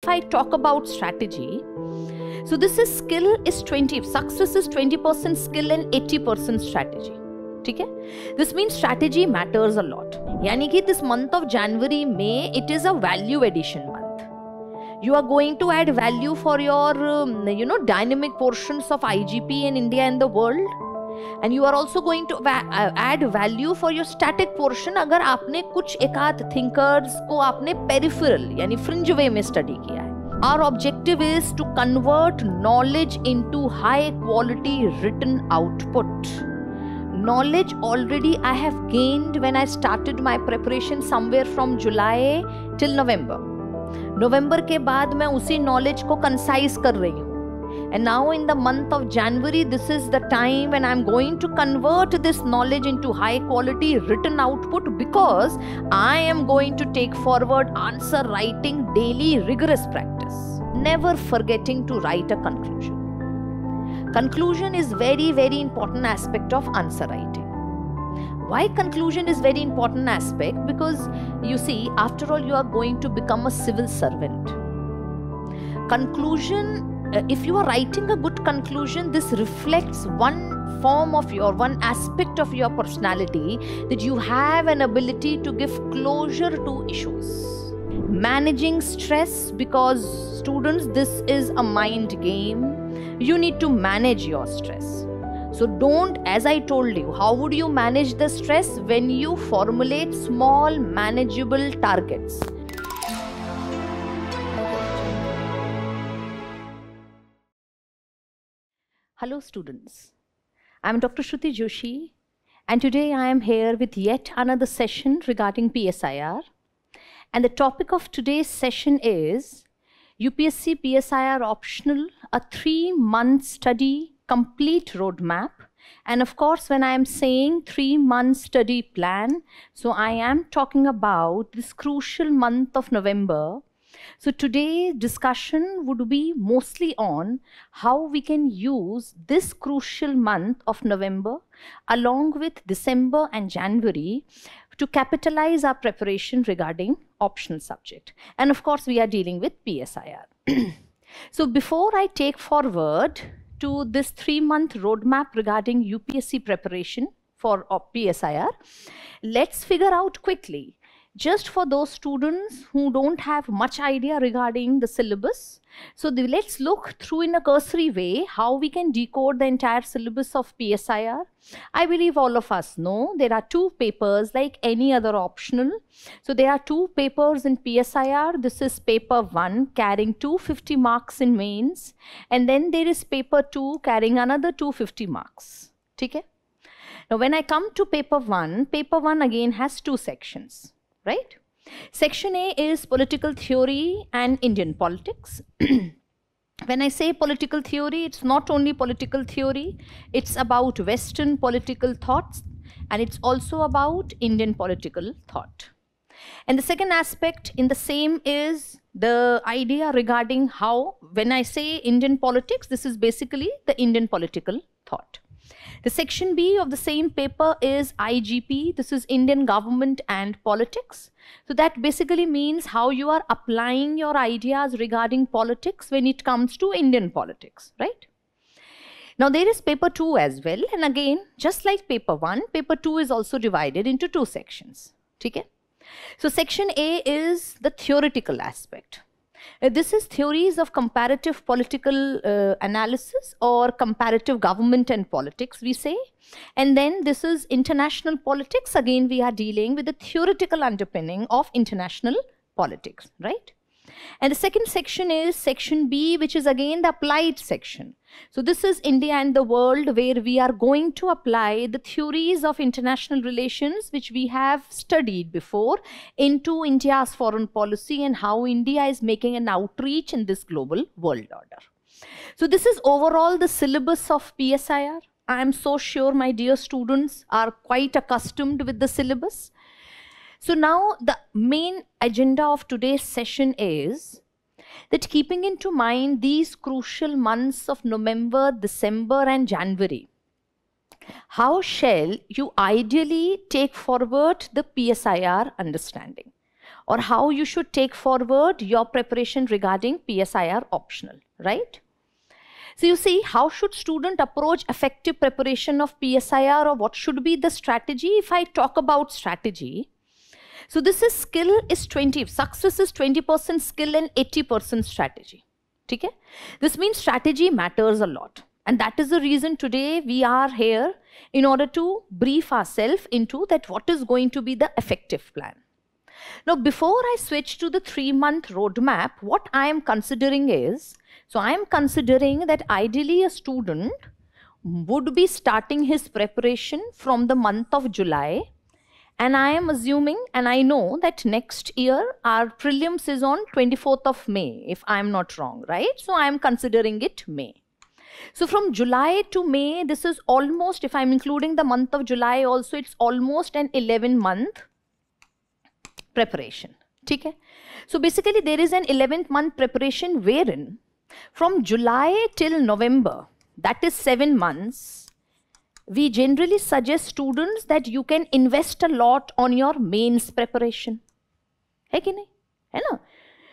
I talk about strategy, so this is skill is 20, success is 20% skill and 80% strategy. ठीक है? This means strategy matters a lot. यानी कि this month of January में it is a value addition month. You are going to add value for your dynamic portions of IGP in India and the world, and you are also going to add value for your static portion अगर आपने कुछ एकाध thinkers को आपने peripheral यानी fringe way में study किया है. Our objective is to convert knowledge into high quality written output. Knowledge already I have gained when I started my preparation somewhere from July till November. November के बाद मैं उसी knowledge को concise कर रही हूँ. And now in the month of January, this is the time when I'm going to convert this knowledge into high quality written output, because I am going to take forward answer writing daily rigorous practice. Never forgetting to write a conclusion. Conclusion is very, very important aspect of answer writing. Why conclusion is very important aspect? Because you see, after all, you are going to become a civil servant. Conclusion, if you are writing a good conclusion, this reflects one form of your, one aspect of your personality, that you have an ability to give closure to issues. Managing stress, because students, this is a mind game. You need to manage your stress. So don't, as I told you, how would you manage the stress? When you formulate small manageable targets. Hello students, I am Dr. Shruti Joshi, and today I am here with yet another session regarding PSIR, and the topic of today's session is UPSC PSIR optional, a 3-month study complete roadmap. And of course, when I am saying 3-month study plan, so I am talking about this crucial month of November. So today's discussion would be mostly on how we can use this crucial month of November along with December and January to capitalize our preparation regarding optional subject. And of course, we are dealing with PSIR. So before I take forward to this 3-month roadmap regarding UPSC preparation for PSIR, let's figure out quickly, just for those students who don't have much idea regarding the syllabus. So let's look through in a cursory way how we can decode the entire syllabus of PSIR. I believe all of us know there are 2 papers like any other optional. So there are 2 papers in PSIR. This is paper 1 carrying 250 marks in mains, and then there is paper 2 carrying another 250 marks. Okay? Now when I come to paper 1 again has 2 sections. Right? Section A is political theory and Indian politics. When I say political theory, it's not only political theory, it's about Western political thoughts, and it's also about Indian political thought. And the second aspect in the same is the idea regarding how, when I say Indian politics, this is basically the Indian political thought. The section B of the same paper is IGP. This is Indian government and politics. So that basically means how you are applying your ideas regarding politics when it comes to Indian politics, right? Now there is paper 2 as well. And again, just like paper 1, paper 2 is also divided into 2 sections. Okay? So section A is the theoretical aspect. This is theories of comparative political analysis or comparative government and politics, we say. And then this is international politics. Again, we are dealing with the theoretical underpinning of international politics, right? And the second section is section B, which is again the applied section. So this is India and the world, where we are going to apply the theories of international relations which we have studied before into India's foreign policy and how India is making an outreach in this global world order. So this is overall the syllabus of PSIR. I am so sure my dear students are quite accustomed with the syllabus. So now the main agenda of today's session is that, keeping into mind these crucial months of November, December and January, how shall you ideally take forward the PSIR understanding? or how you should take forward your preparation regarding PSIR optional, right? So you see, how should student approach effective preparation of PSIR, or what should be the strategy? If I talk about strategy, so this is skill is 20, success is 20% skill and 80% strategy. Okay? This means strategy matters a lot. And that is the reason today we are here in order to brief ourselves into that what is going to be the effective plan. Now, before I switch to the 3-month roadmap, what I am considering is, so I am considering that ideally a student would be starting his preparation from the month of July. And I am assuming, and I know that next year our prelims is on 24th of May, if I am not wrong, right? So I am considering it May. So from July to May, this is almost, if I'm including the month of July also, it's almost an 11-month preparation. Okay? So basically there is an 11th month preparation wherein from July till November, that is 7 months, we generally suggest students that you can invest a lot on your mains preparation. Hai ki nahi? Hai na?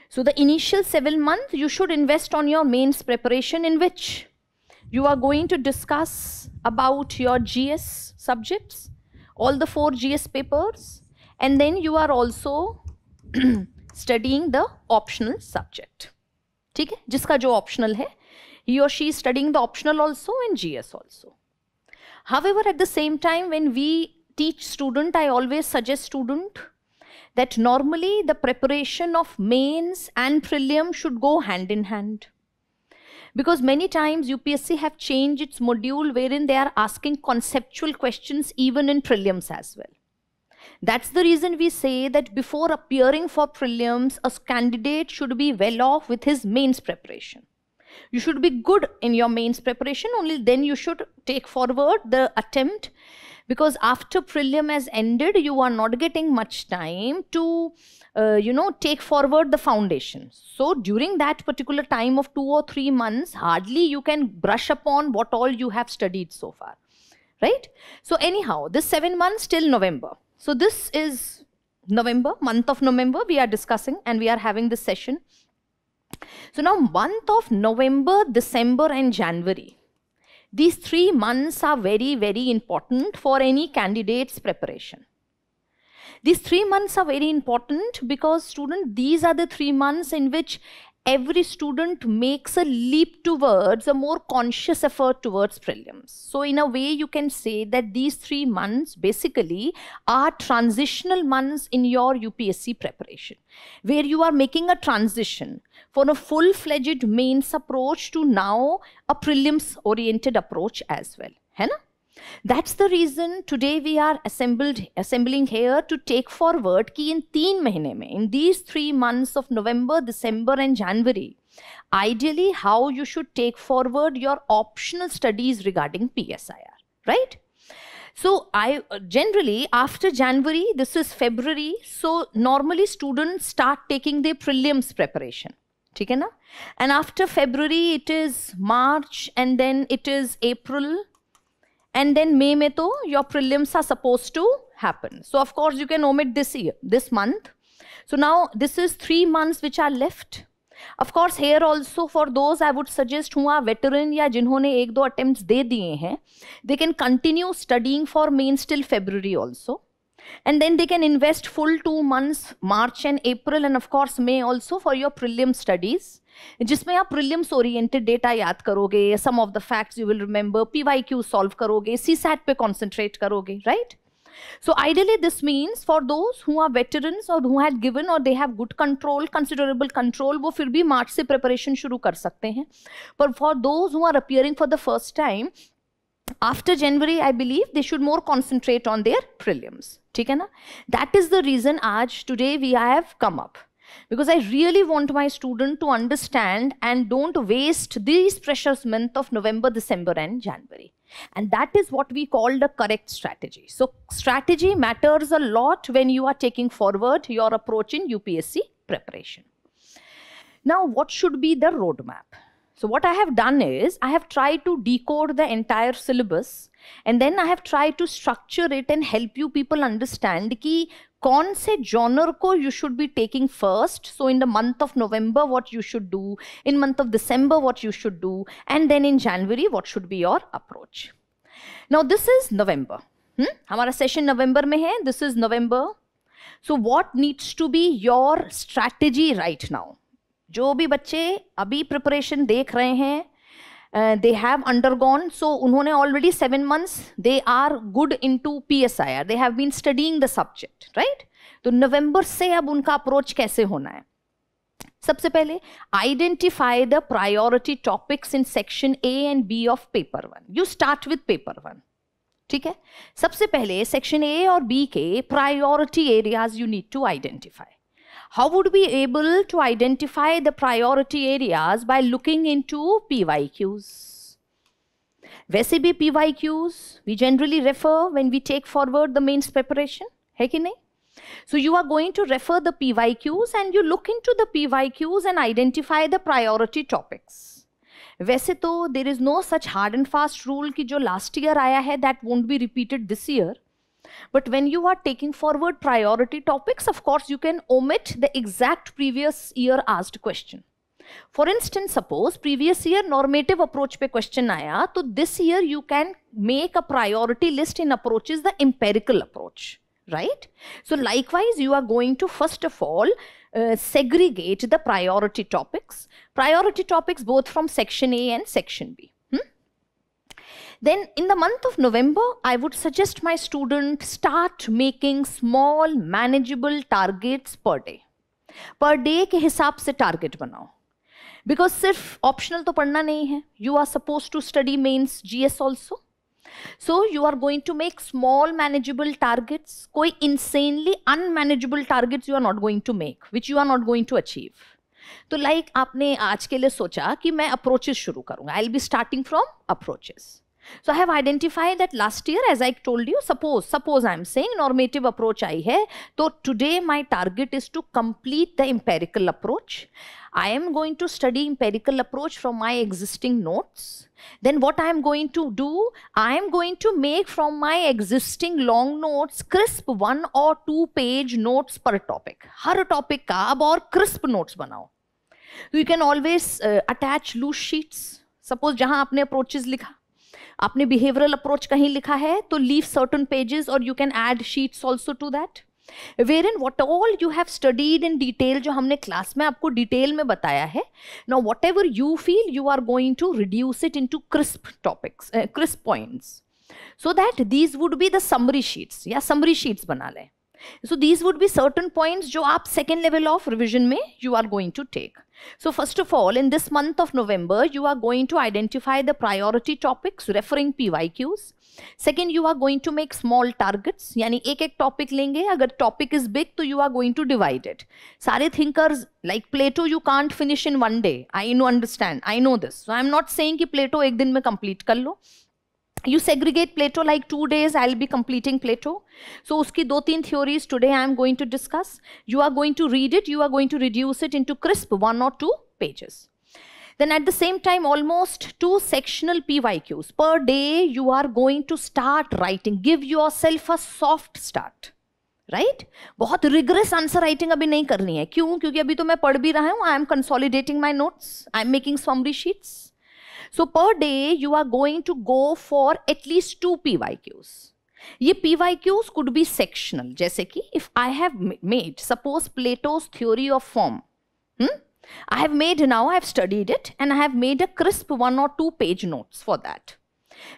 So the initial 7 months, you should invest on your mains preparation, in which you are going to discuss about your GS subjects, all the 4 GS papers, and then you are also studying the optional subject. ठीक है? जिसका जो optional है, he or she is studying the optional also and GS also. However, at the same time, when we teach student, I always suggest student that normally the preparation of mains and prelim should go hand in hand. Because many times UPSC have changed its module wherein they are asking conceptual questions even in prelims as well. That's the reason we say that before appearing for prelims, a candidate should be well off with his mains preparation. You should be good in your mains preparation, only then you should take forward the attempt, because after prelim has ended, you are not getting much time to, take forward the foundation. So during that particular time of 2 or 3 months, hardly you can brush upon what all you have studied so far, right? So anyhow, this 7 months till November. So this is November, month of November we are discussing, and we are having this session. So now month of November, December and January, these 3 months are very, very important for any candidate's preparation. These 3 months are very important because these are the 3 months in which every student makes a leap towards a more conscious effort towards prelims. So in a way you can say that these 3 months basically are transitional months in your UPSC preparation, where you are making a transition for a full-fledged mains approach to now a prelims oriented approach as well. Hai na? That's the reason today we are assembling here to take forward कि in 3 महीने में, in these 3 months of November, December and January, ideally how you should take forward your optional studies regarding PSIR, right? So I generally after January, this is February, so normally students start taking their prelims preparation. ठीक है ना? And after February it is March, and then it is April, and then May mein to your prelims are supposed to happen. So of course you can omit this month. So now this is 3 months which are left. Of course here also for those I would suggest who are veteran या जिन्होंने 1-2 attempts दे दिए हैं, they can continue studying for mains till February also. And then they can invest full 2 months, March and April, and of course May also for your prelim studies. जिसमें आप prelims oriented data याद करोगे, some of the facts you will remember, PYQ solve करोगे, CSAT पे concentrate करोगे, right? So ideally this means for those who are veterans or who had given or they have good control, considerable control, वो फिर भी March से preparation शुरू कर सकते हैं. But for those who are appearing for the first time, after January, I believe they should more concentrate on their prelims. ठीक है ना? That is the reason today we have come up. Because I really want my student to understand and don't waste these precious months of November, December and January. And that is what we call the correct strategy. So strategy matters a lot when you are taking forward your approach in UPSC preparation. Now, what should be the roadmap? So what I have done is, I have tried to decode the entire syllabus and then I have tried to structure it and help you people understand कि कौन से genre को you should be taking first. So in the month of November, what you should do, in month of December, what you should do, and then in January, what should be your approach. Now this is November. हमारा session November में है. This is November. So what needs to be your strategy right now? जो भी बच्चे अभी preparation देख रहे हैं, they have undergone, so उन्होंने already 7 months, they are good into PSIR, they have been studying the subject, right? तो नवंबर से अब उनका अप्रोच कैसे होना है? सबसे पहले identify the priority topics in section A and B of paper 1. You start with paper 1. ठीक है? सबसे पहले section A और B के priority areas you need to identify. How would we be able to identify the priority areas? By looking into PYQs. वैसे भी PYQs we generally refer when we take forward the mains preparation, है कि नहीं? So you are going to refer the PYQs and you look into the PYQs and identify the priority topics. वैसे तो there is no such hard and fast rule कि जो last year आया है that won't be repeated this year. But when you are taking forward priority topics, of course, you can omit the exact previous year asked question. For instance, suppose previous year normative approach पे question आया, तो this year you can make a priority list in approaches the empirical approach, right? So likewise, you are going to first of all segregate the priority topics both from section A and section B. Then in the month of November, I would suggest my student start making small manageable targets per day. Per day के हिसाब से target बनाओ. Because सिर्फ optional तो पढ़ना नहीं है. You are supposed to study mains GS also. So you are going to make small manageable targets. कोई insanely unmanageable targets you are not going to make, which you are not going to achieve. तो like आपने आज के लिए सोचा कि मैं approaches शुरू करूँगा. I'll be starting from approaches. So I have identified that last year, as I told you, suppose I am saying normative approach आई है, तो today my target is to complete the empirical approach. I am going to study empirical approach from my existing notes. Then what I am going to do, I am going to make from my existing long notes crisp 1 or 2 page notes per topic. Her topic का अब और crisp notes बनाओ. So you can always attach loose sheets. Suppose जहाँ आपने approaches लिखा, आपने behavioral approach कहीं लिखा है, तो leave certain pages or you can add sheets also to that. Wherein what all you have studied in detail, जो हमने class में आपको detail में बताया है, now whatever you feel, you are going to reduce it into crisp topics, crisp points. So that these would be the summary sheets, या summary sheets बना लें. So these would be certain points जो आप second level of revision में you are going to take. So first of all, in this month of November, you are going to identify the priority topics referring PYQs. Second, you are going to make small targets. यानी एक topic लेंगे, अगर topic is big, तो you are going to divide it. सारे thinkers like Plato, you can't finish in one day. I understand. I know this. So I'm not saying कि Plato एक दिन में complete कर लो. You segregate Plato like 2 days, I'll be completing Plato. So उसकी 2-3 theories today I am going to discuss. You are going to read it, you are going to reduce it into crisp 1 or 2 pages. Then at the same time, almost 2 sectional PYQs per day, you are going to start writing. Give yourself a soft start. Right? बहुत rigorous answer writing अभी नहीं करनी है. क्यों? क्योंकि अभी तो मैं पढ़ भी रहा हूँ. I am consolidating my notes. I am making summary sheets. So per day, you are going to go for at least 2 PYQs. ये PYQs could be sectional. जैसे कि if I have made, suppose Plato's theory of form. I have made now, I have studied it and I have made a crisp 1 or 2 page notes for that.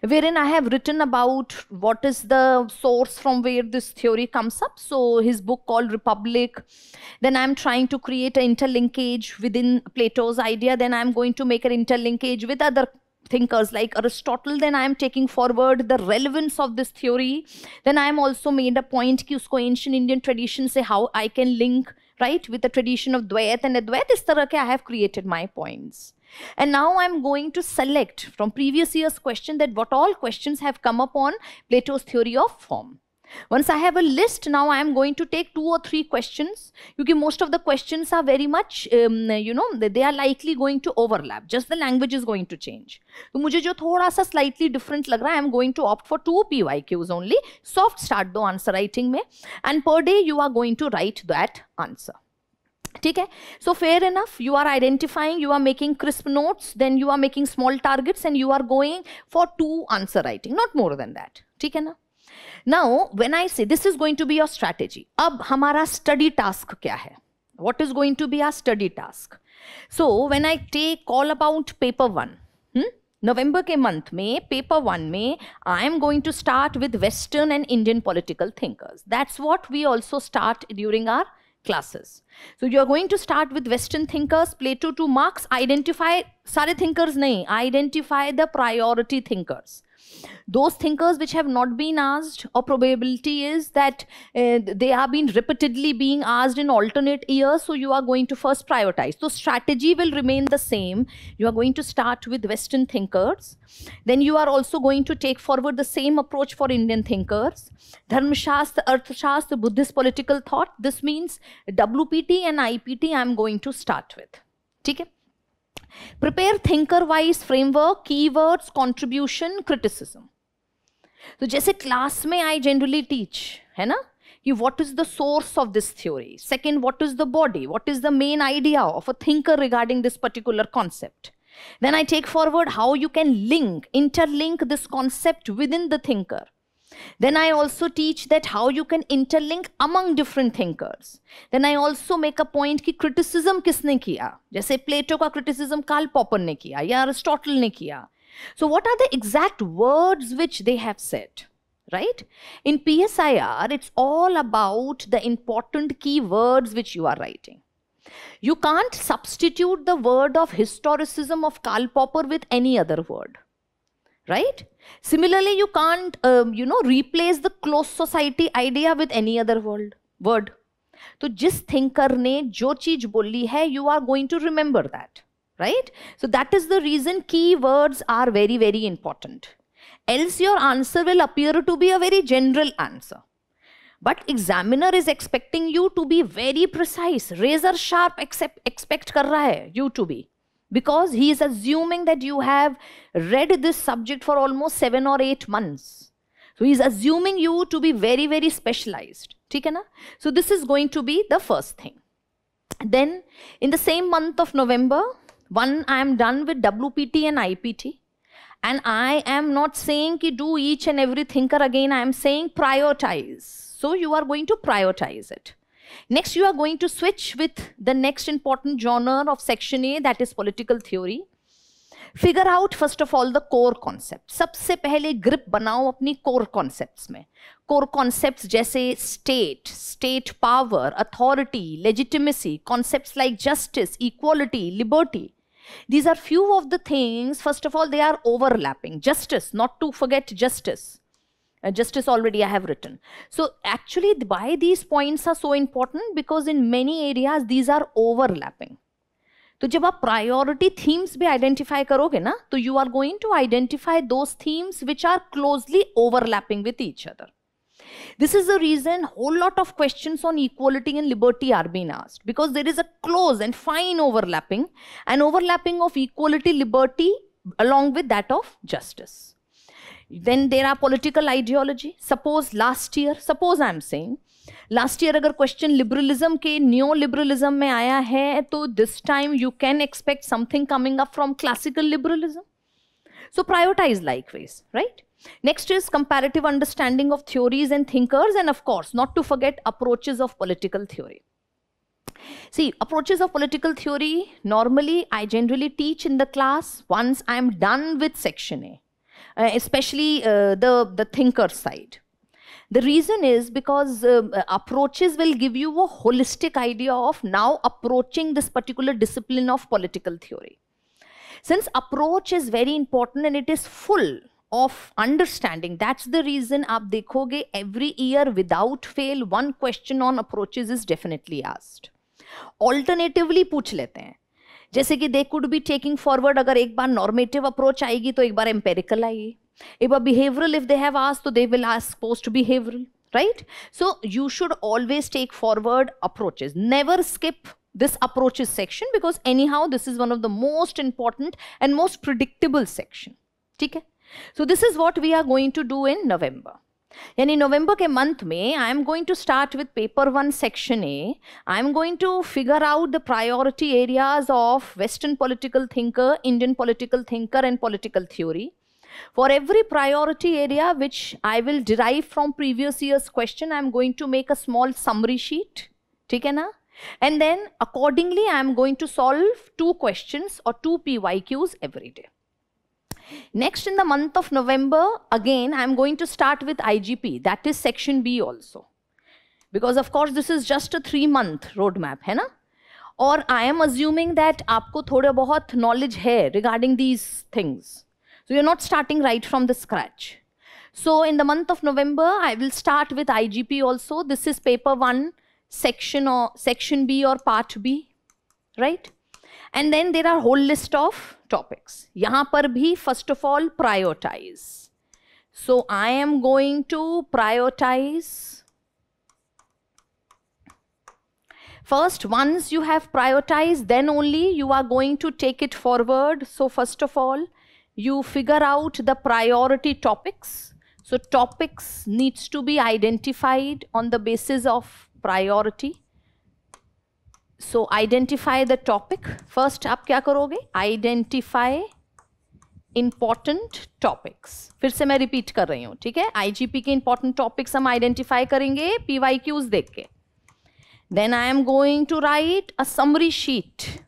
Wherein I have written about what is the source from where this theory comes up. So his book called Republic. Then I am trying to create an interlinkage within Plato's idea. Then I am going to make an interlinkage with other thinkers like Aristotle. Then I am taking forward the relevance of this theory. Then I am also made a point कि उसको ancient Indian tradition से how I can link, right, with the tradition of Dvait and Advait. इस तरह के I have created my points. And now I'm going to select from previous year's question that what all questions have come up on Plato's theory of form. Once I have a list, now I am going to take 2 or 3 questions, क्योंकि most of the questions are very much, they are likely going to overlap. Just the language is going to change. तो मुझे जो थोड़ा सा slightly different लग रहा है, I am going to opt for 2 PYQs only. Soft start दो answer writing में, and per day you are going to write that answer. ठीक है? So fair enough, you are identifying, you are making crisp notes, then you are making small targets, and you are going for 2 answer writing, not more than that. ठीक है ना? Now, when I say this is going to be your strategy, अब हमारा study task क्या है? What is going to be our study task? So, when I take call about paper 1, November के month में, paper 1 में, I am going to start with Western and Indian political thinkers. That's what we also start during our classes. So, you are going to start with Western thinkers, Plato to Marx, identify सारे thinkers नहीं, identify the priority thinkers. Those thinkers which have not been asked, or probability is that they are being repeatedly being asked in alternate years, so you are going to first prioritize. So strategy will remain the same. You are going to start with Western thinkers. Then you are also going to take forward the same approach for Indian thinkers. Dharmashastra, Arthashastra, Buddhist political thought. This means WPT and IPT I am going to start with. ठीक है? Prepare thinker-wise framework, keywords, contribution, criticism. तो जैसे class में I generally teach, है ना, कि what is the source of this theory? Second, what is the body? What is the main idea of a thinker regarding this particular concept? Then I take forward how you can interlink this concept within the thinker. Then I also teach that how you can interlink among different thinkers. Then I also make a point कि criticism किसने किया, जैसे प्लेटो का criticism Karl popper ने किया या Aristotle ने किया. So what are the exact words which they have said, right? In PSIR, it's all about the important key words which you are writing. You can't substitute the word of historicism of Karl Popper with any other word. Right? Similarly, you can't, replace the closed society idea with any other word. तो जिस thinker ने जो चीज बोली है, you are going to remember that. Right? So that is the reason keywords are very, very important. Else your answer will appear to be a very general answer. But examiner is expecting you to be very precise, razor sharp expect कर रहा है you to be. Because he is assuming that you have read this subject for almost 7 or 8 months. So he is assuming you to be very, very specialized. ठीक है ना? So this is going to be the first thing. Then in the same month of November, I am done with WPT and IPT. And I am not saying ki do each and every thinker again. I am saying prioritize. So you are going to prioritize it. Next, you are going to switch with the next important genre of section A, that is political theory. Figure out first of all the core concept. सबसे पहले grip बनाओ अपनी core concepts में. Core concepts जैसे state power, authority, legitimacy, concepts like justice, equality, liberty. These are few of the things. First of all, they are overlapping. Justice, not to forget justice. Justice already I have written. So actually why these points are so important, because in many areas these are overlapping. तो जब आप priority themes भी identify करोगे ना, तो you are going to identify those themes which are closely overlapping with each other. This is the reason whole lot of questions on equality and liberty are being asked, because there is a close and fine overlapping of equality, liberty along with that of justice. Then there are political ideology. Suppose I am saying last year अगर question liberalism के neo-liberalism में आया है, तो this time you can expect something coming up from classical liberalism. So prioritize likewise, right? Next is comparative understanding of theories and thinkers, and of course not to forget approaches of political theory. See, approaches of political theory, normally I generally teach in the class once I am done with section A. Especially the thinker side. The reason is because approaches will give you a holistic idea of now approaching this particular discipline of political theory. Since approach is very important and it is full of understanding, that's the reason आप देखोगे every year without fail one question on approaches is definitely asked. Alternatively पूछ लेते हैं, जैसे कि they could be taking forward, अगर एक बार normative approach आएगी तो एक बार empirical आएगी, एक बार behavioral if they have asked तो they will ask post behavioral, right? So you should always take forward approaches. Never skip this approaches section, because anyhow this is one of the most important and most predictable section. Okay? So this is what we are going to do in November. यानी नवंबर के month में I am going to start with paper 1 section A. I am going to figure out the priority areas of western political thinker, Indian political thinker and political theory. For every priority area which I will derive from previous year's question, I am going to make a small summary sheet. ठीक है ना? And then accordingly I am going to solve 2 questions or 2 PYQs every day. Next, in the month of November, again I am going to start with IGP, that is section B also. Because of course this is just a 3-month roadmap, है ना? और I am assuming that आपको थोड़ा बहुत knowledge है regarding these things. So you're not starting right from the scratch. So in the month of November, I will start with IGP also. This is paper 1, section or section B or part B, right? And then there are whole list of topics. यहाँ पर भी first of all prioritize. So I am going to prioritize. First, once you have prioritized, then only you are going to take it forward. So first of all, you figure out the priority topics. So topics needs to be identified on the basis of priority. So identify the topic. First आप क्या करोगे? Identify important topics. फिर से मैं repeat कर रही हूँ, ठीक है? IGP के important topics हम identify करेंगे PYQs देख के. Then I am going to write a summary sheet.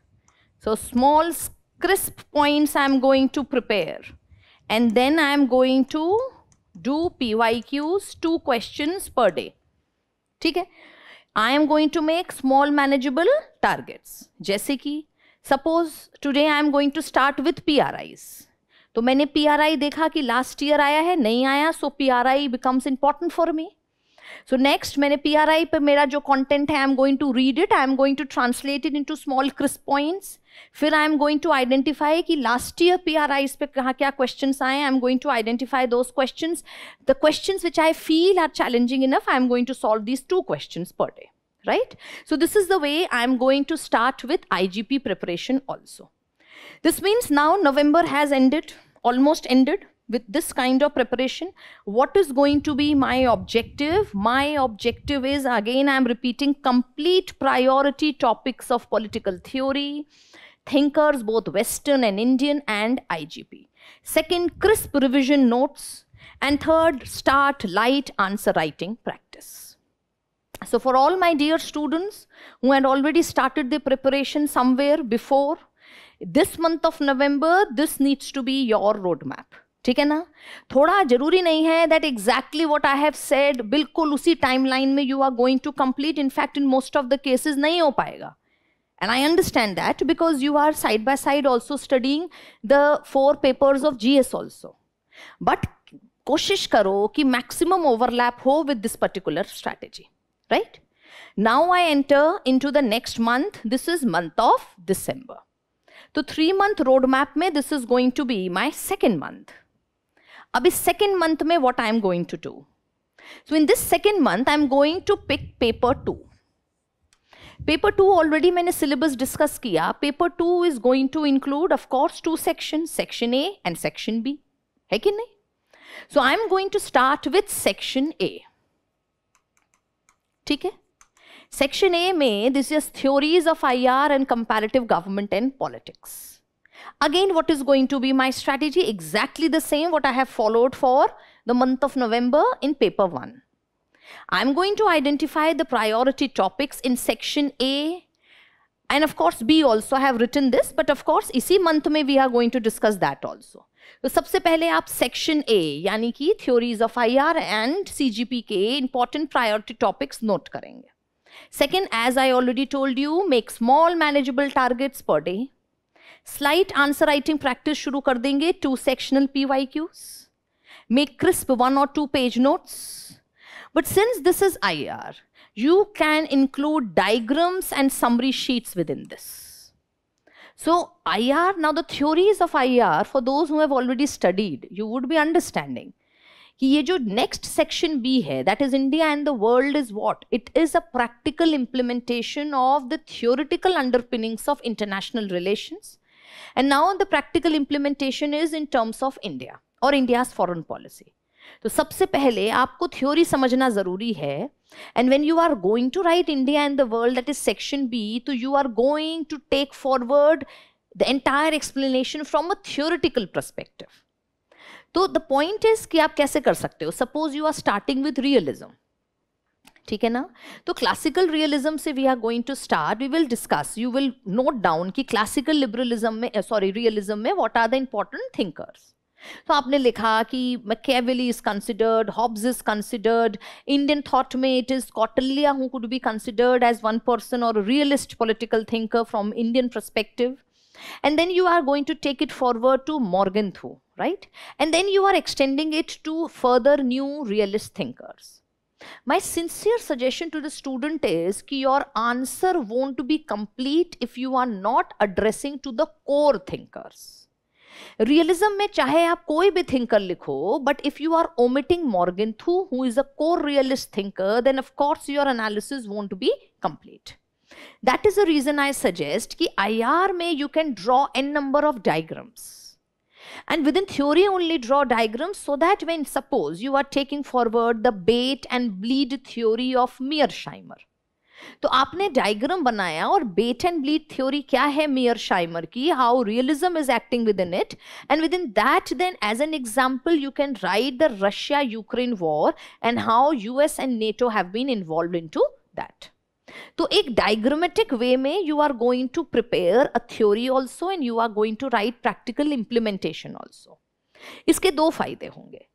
So small crisp points I am going to prepare, and then I am going to do PYQs, 2 questions per day. ठीक है? I am going to make small manageable targets. जैसे कि suppose today I am going to start with PRIs. तो मैंने PRI देखा कि last year आया है, नहीं आया, so PRI becomes important for me. So next मैंने PRI पे मेरा जो content है, I am going to read it, I am going to translate it into small crisp points. फिर I am going to identify कि last year PRIs पे कहाँ क्या questions आए, I am going to identify those questions. The questions which I feel are challenging enough, I am going to solve these 2 questions per day, right? So this is the way I am going to start with IGP preparation also. This means now November has ended, almost ended. With this kind of preparation, what is going to be my objective? My objective is, again I am repeating, complete priority topics of political theory, thinkers both Western and Indian, and IGP. Second, crisp revision notes. And third, start light answer writing practice. So for all my dear students who had already started the preparation somewhere before, this month of November, this needs to be your roadmap. ठीक है ना? थोड़ा जरूरी नहीं है that exactly what I have said बिल्कुल उसी timeline में you are going to complete. In fact, in most of the cases नहीं हो पाएगा. And I understand that because you are side by side also studying the 4 papers of GS also. But कोशिश करो कि maximum overlap हो with this particular strategy, right? Now I enter into the next month. This is month of December. तो 3-month roadmap में this is going to be my second month. अब इस second month में what I am going to do? So in this second month I am going to pick paper 2. Paper 2 already मैंने syllabus discuss किया. Paper 2 is going to include of course 2 sections, section A and section B. है कि नहीं? So I am going to start with section A. ठीक है? Section A में this is theories of IR and comparative government and politics. Again, what is going to be my strategy? Exactly the same what I have followed for the month of November in paper 1. I am going to identify the priority topics in section A, and of course B also. I have written this, but of course इसी month में we are going to discuss that also. तो सबसे पहले आप section A यानी कि theories of IR and CGP के important priority topics note करेंगे. Second, as I already told you, make small manageable targets per day. Slight answer writing practice शुरू कर देंगे, 2 sectional PYQs. Make crisp 1 or 2 page notes. But since this is IR, you can include diagrams and summary sheets within this. So IR, now the theories of IR, for those who have already studied, you would be understanding कि ये जो next section B है, that is India and the world, is what? It is a practical implementation of the theoretical underpinnings of international relations, and now the practical implementation is in terms of India or India's foreign policy. तो सबसे पहले आपको theory समझना जरूरी है, and when you are going to write India and the world, that is section B, तो you are going to take forward the entire explanation from a theoretical perspective. तो the point is कि आप कैसे कर सकते हो. Suppose you are starting with realism, ठीक है ना. तो क्लासिकल रियलिज्म से we are going to start. We will discuss, you will note down कि क्लासिकल लिबरलिज्म में, सॉरी रियलिज्म में, what are the important thinkers. तो आपने लिखा कि Machiavelli is considered, Hobbes is considered, Indian thought में it is Kautilya who could be considered as one person और realist political thinker from Indian perspective. And then you are going to take it forward to Morgenthau, right? And then you are extending it to further new realist thinkers. My sincere suggestion to the student is that your answer won't be complete if you are not addressing to the core thinkers. Realism में चाहे आप कोई भी thinker लिखो, but if you are omitting Morgenthau, who is a core realist thinker, then of course your analysis won't be complete. That is the reason I suggest कि IR में you can draw n number of diagrams, and within theory only draw diagrams, so that when suppose you are taking forward the bait and bleed theory of Mearsheimer, तो आपने diagram बनाया और बेट and bleed theory क्या है Mearsheimer की, how realism is acting within it, and within that then as an example you can write the Russia Ukraine war and how US and NATO have been involved into that. तो एक diagrammatic way में you are going to prepare a theory also and you are going to write practical implementation also. इसके दो फायदे होंगे.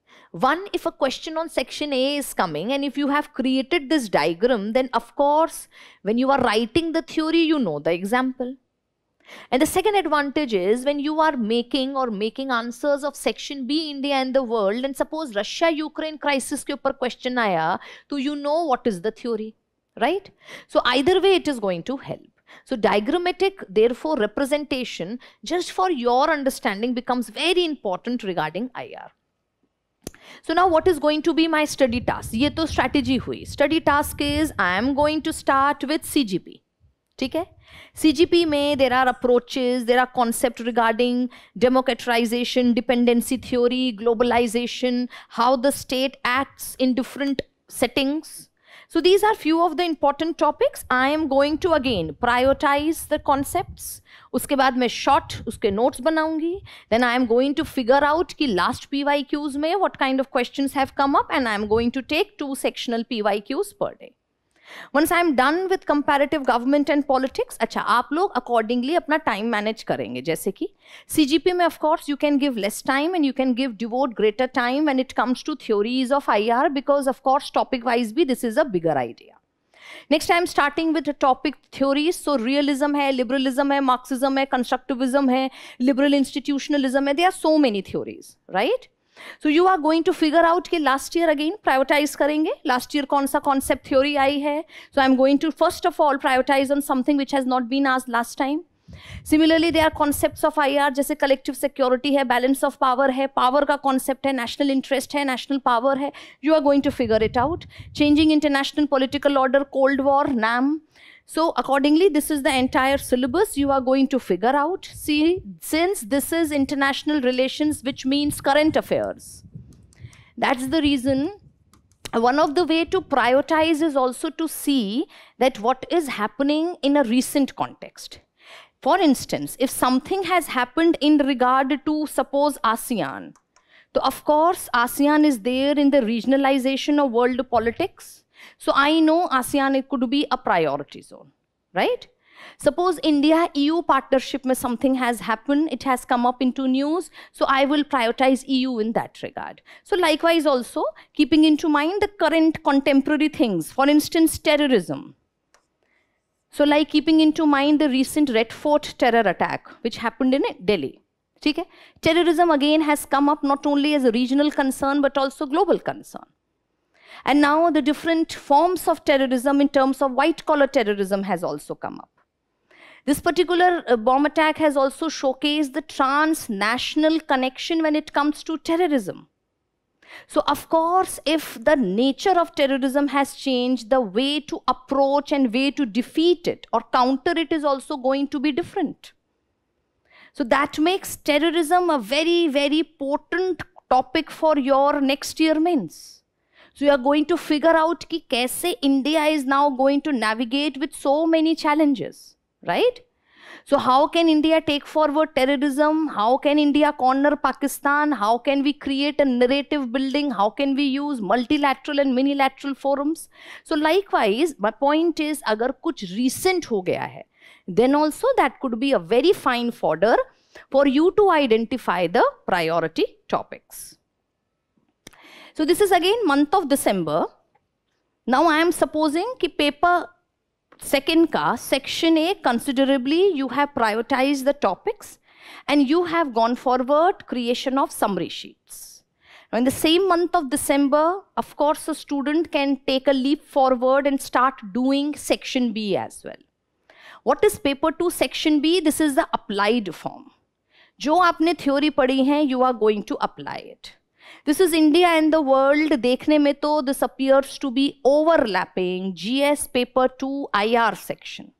One, if a question on section A is coming and if you have created this diagram, then of course when you are writing the theory you know the example. And the second advantage is when you are making answers of section B, India and the world, and suppose Russia Ukraine crisis के ऊपर question आया, तो you know what is the theory, right? So either way it is going to help. So diagrammatic therefore representation just for your understanding becomes very important regarding IR. So now what is going to be my study task? ये तो strategy हुई. Study task is I am going to start with CGP. ठीक है? CGP में there are approaches, there are concepts regarding democratization, dependency theory, globalization, how the state acts in different settings. So these are few of the important topics. I am going to again prioritize the concepts. उसके बाद मैं short उसके notes बनाऊंगी. Then I am going to figure out कि last PYQs में what kind of questions have come up, and I am going to take 2 sectional PYQs per day. Once I am done with comparative government and politics, अच्छा आप लोग accordingly अपना time manage करेंगे. जैसे कि CGP में of course you can give less time and you can devote greater time when it comes to theories of IR, because of course topic wise भी this is a bigger idea. Next I am starting with the topic theories. So realism है, liberalism है, Marxism है, constructivism है, liberal institutionalism है. There are so many theories, right? So you are going to figure out कि last year again prioritize करेंगे. Last year कौन सा concept theory आई है. So I am going to first of all prioritize on something which has not been asked last time. Similarly there are concepts of IR जैसे collective security है, balance of power है, power का concept है, national interest है, national power है. You are going to figure it out. Changing international political order, Cold War, NAM. So accordingly this is the entire syllabus you are going to figure out. See, since this is international relations, which means current affairs, that's the reason one of the way to prioritize is also to see that what is happening in a recent context. For instance, if something has happened in regard to suppose ASEAN, so of course ASEAN is there in the regionalization of world politics. So I know ASEAN it could be a priority zone, right? Suppose India-EU partnership mein something has happened, it has come up into news, so I will prioritize EU in that regard. So likewise also, keeping into mind the current contemporary things, for instance, terrorism. So like keeping into mind the recent Red Fort terror attack, which happened in Delhi. ठीक है? Terrorism again has come up not only as a regional concern, but also global concern. And now the different forms of terrorism in terms of white-collar terrorism has also come up. This particular bomb attack has also showcased the transnational connection when it comes to terrorism. So of course, if the nature of terrorism has changed, the way to approach and way to defeat it or counter it is also going to be different. So that makes terrorism a very, very potent topic for your next year mains. So you are going to figure out ki kaise India is now going to navigate with so many challenges, right? So how can India take forward terrorism? How can India corner Pakistan? How can we create a narrative building? How can we use multilateral and minilateral forums? So likewise, my point is, agar kuch recent ho gaya hai, then also that could be a very fine fodder for you to identify the priority topics. So this is again month of December. Now I am supposing ki paper second ka, section A, considerably you have prioritized the topics and you have gone forward creation of summary sheets. Now in the same month of December, of course, a student can take a leap forward and start doing section B as well. What is paper 2 section B? This is the applied form. जो आपने theory पढ़ी है, you are going to apply it. This is India and the world. देखने में तो this appears to be overlapping GS paper 2 IR section.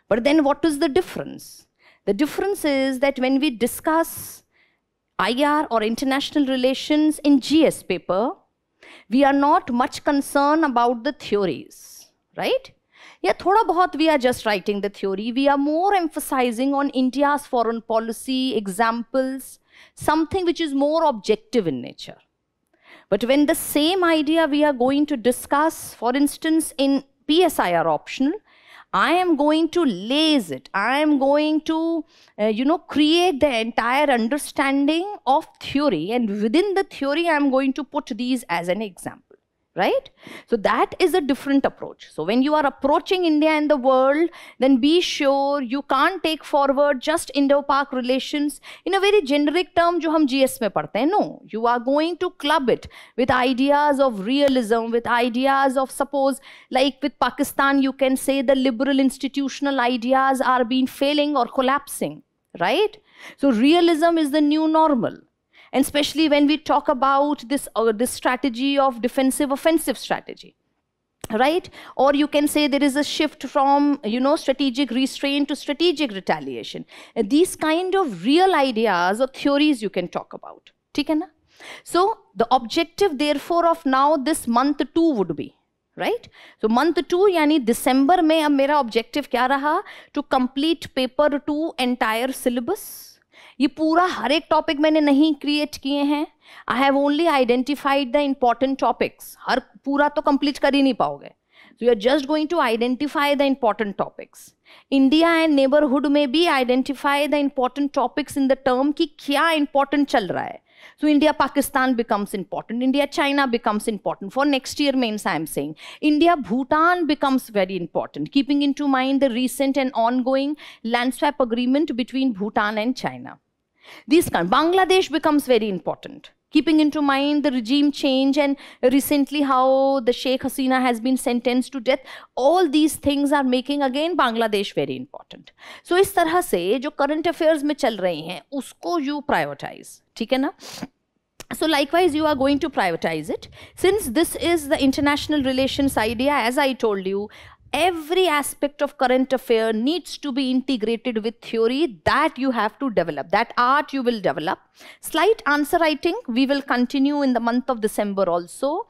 But then what is the difference? The difference is that when we discuss IR or international relations in GS paper, we are not much concerned about the theories, right? Yeah, thoda bahut we are just writing the theory. We are more emphasizing on India's foreign policy, examples, something which is more objective in nature. But when the same idea we are going to discuss, for instance, in PSIR optional, I am going to lace it. I am going to, create the entire understanding of theory, and within the theory, I am going to put these as an example. Right? So that is a different approach. So when you are approaching India and the world, then be sure you can't take forward just Indo-Pak relations in a very generic term जो हम GS में पढ़ते हैं. No, you are going to club it with ideas of realism, with ideas of, suppose, like with Pakistan, you can say the liberal institutional ideas are being failing or collapsing, right? So realism is the new normal. And especially when we talk about this strategy of defensive offensive strategy, right? Or you can say there is a shift from, strategic restraint to strategic retaliation. And these kind of real ideas or theories you can talk about. ठीक है ना? So the objective therefore of now this month 2 would be, right? So month 2 यानी December में अब मेरा objective क्या रहा? To complete paper 2 entire syllabus. ये पूरा हर एक टॉपिक मैंने नहीं क्रिएट किए हैं. I have only identified the important topics. हर पूरा तो कंप्लीट कर ही नहीं पाओगे. So you are just going to identify the important topics. India and neighbourhood में भी identify the important topics in the term कि क्या इंपॉर्टेंट चल रहा है. So India Pakistan becomes important, India China becomes important. For next year mains I am saying India Bhutan becomes very important, keeping into mind the recent and ongoing land swap agreement between Bhutan and China. Bangladesh becomes very important, keeping into mind the regime change and recently how the Sheikh Hasina has been sentenced to death. All these things are making again Bangladesh very important. So इस तरह से जो current affairs में चल रही हैं उसको you prioritize, ठीक है ना? So likewise you are going to prioritize it. Since this is the international relations idea, as I told you, every aspect of current affair needs to be integrated with theory. That you have to develop. That art you will develop. Slight answer writing we will continue in the month of December also.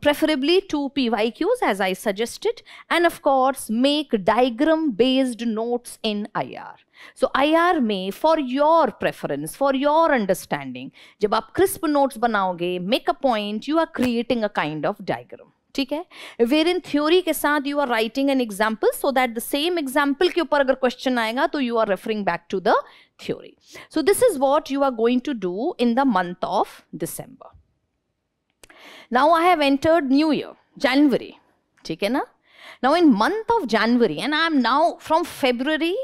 Preferably 2 PYQs as I suggested. And of course make diagram based notes in IR. So IR में for your preference, for your understanding, जब आप crisp notes बनाओगे, make a point, you are creating a kind of diagram. ठीक है? Wherein theory के साथ you are writing an example so that the same example के ऊपर अगर question आएगा तो you are referring back to the theory. So this is what you are going to do in the month of December. Now I have entered New Year, January. ठीक है ना? Now in month of January, and I am now from February,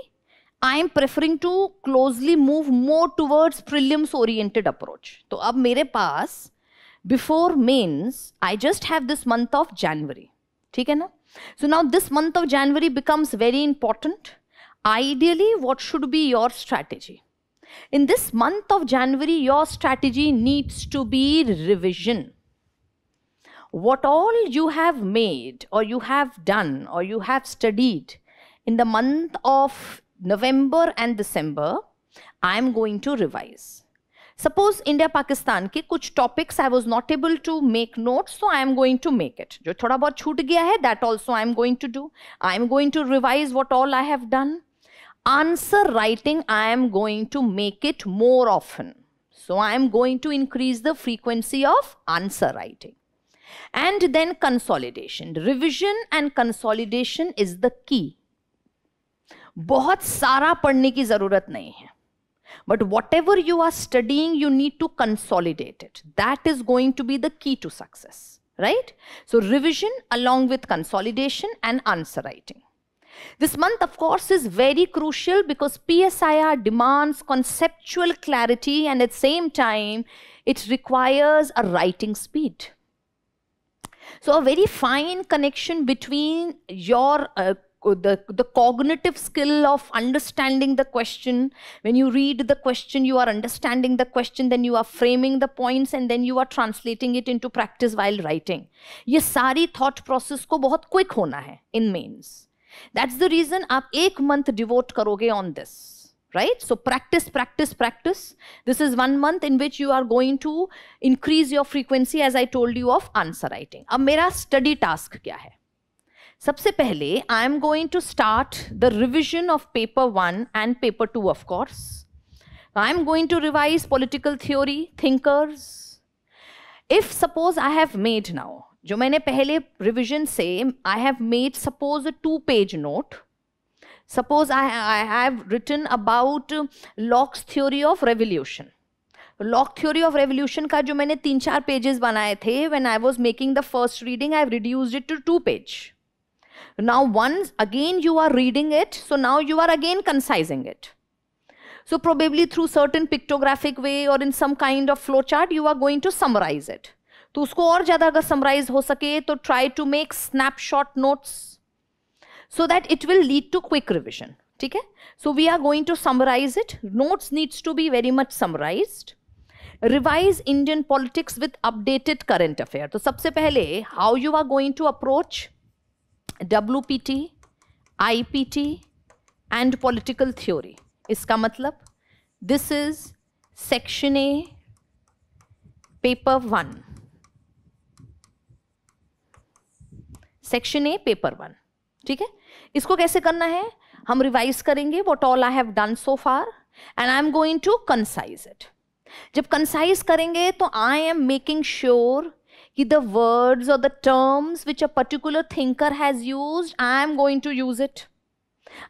I am preferring to closely move more towards prelims oriented approach. तो अब मेरे पास before mains, I just have this month of January. ठीक है ना? So now this month of January becomes very important. Ideally, what should be your strategy? In this month of January, your strategy needs to be revision. What all you have made or you have done or you have studied in the month of November and December, I am going to revise. Suppose India Pakistan के कुछ topics I was not able to make notes, so I am going to make it. जो थोड़ा बहुत छूट गया है, that also I am going to do. I am going to revise what all I have done. Answer writing, I am going to make it more often. So I am going to increase the frequency of answer writing. And then consolidation. Revision and consolidation is the key. बहुत सारा पढ़ने की जरूरत नहीं है. But whatever you are studying, you need to consolidate it. That is going to be the key to success, right? So revision along with consolidation and answer writing. This month, of course, is very crucial because PSIR demands conceptual clarity and at the same time, it requires a writing speed. So a very fine connection between your the cognitive skill of understanding the question. When you read the question, you are understanding the question, then you are framing the points and then you are translating it into practice while writing. ये सारी thought process को बहुत quick होना है in mains. That's the reason आप एक month devote करोगे on this, right? So practice, practice, practice. This is 1 month in which you are going to increase your frequency, as I told you, of answer writing. अब मेरा study task क्या है? सबसे पहले I am going to start the revision of paper 1 and paper 2, of course. I am going to revise political theory, thinkers. If suppose I have made now, जो मैंने पहले revision से I have made suppose a 2-page note. Suppose I have written about Locke's theory of revolution. Locke theory of revolution का जो मैंने 3-4 pages बनाए थे, when I was making the first reading, I have reduced it to 2 page. Now once again you are reading it, so now you are again concising it. So probably through certain pictographic way or in some kind of flowchart, you are going to summarize it. तो उसको और ज़्यादा अगर summarize हो सके तो try to make snapshot notes so that it will lead to quick revision. ठीक है? So we are going to summarize it. Notes needs to be very much summarized. Revise Indian politics with updated current affair. तो सबसे पहले how you are going to approach WPT, IPT and political theory. इसका मतलब this is section A, paper 1. Section A paper 1. ठीक है? इसको कैसे करना है? हम रिवाइज करेंगे what all I have done so far and I am going to concise it. जब concise करेंगे तो I am making sure कि the words or the terms which a particular thinker has used, I am going to use it.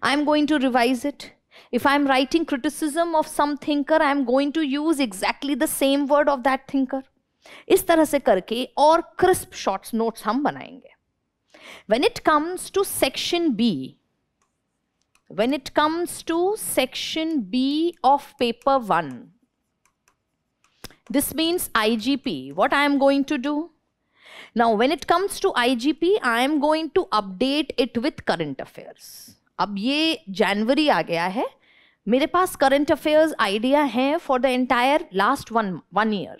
I am going to revise it. If I am writing criticism of some thinker, I am going to use exactly the same word of that thinker. इस तरह से करके और crisp short notes हम बनाएंगे. When it comes to section B, of paper 1, this means IGP. What I am going to do? Now, when it comes to IGP, I am going to update it with current affairs. अब ये January आ गया है, मेरे पास current affairs idea है for the entire last one year.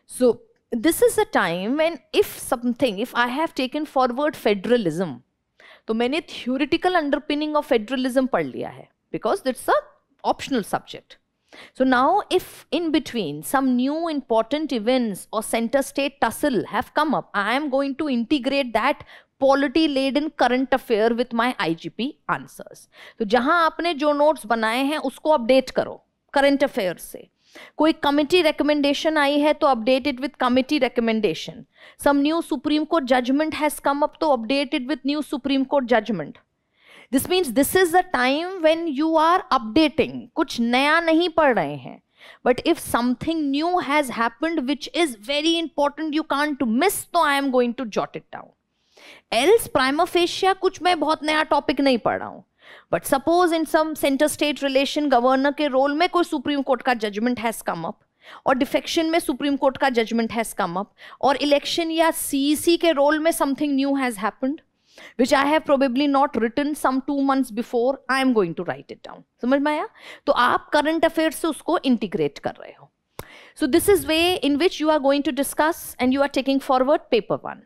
So, this is a time when if I have taken forward federalism, तो मैंने theoretical underpinning of federalism पढ़ लिया है because it's a optional subject. So now if in between some new important events or center state tussle have come up, I am going to integrate that polity laden current affair with my IGP answers. तो जहां आपने जो notes बनाए हैं उसको update करो current affairs से. कोई कमिटी रिकमेंडेशन आई है तो update it with committee recommendation. Some new supreme court judgement has come up तो update it with new supreme court judgement. This means this is the time when you are updating. कुछ नया नहीं पढ़ रहे हैं, but if something new has happened which is very important, you can't miss, तो I am going to jot it down. Else prima facie कुछ मैं बहुत नया टॉपिक नहीं पढ़ रहा हूं, but suppose in some centre state relation governor के रोल में कोई सुप्रीम कोर्ट का जजमेंट हैज कम अप, और डिफेक्शन में सुप्रीम कोर्ट का जजमेंट हैज कम अप, और इलेक्शन या सीईसी के रोल में something new has happened, which I have probably not written some 2 months before, I am going to write it down. समझ में आया? तो आप current affairs से उसको integrate कर रहे हो. So this is way in which you are going to discuss and you are taking forward paper 1.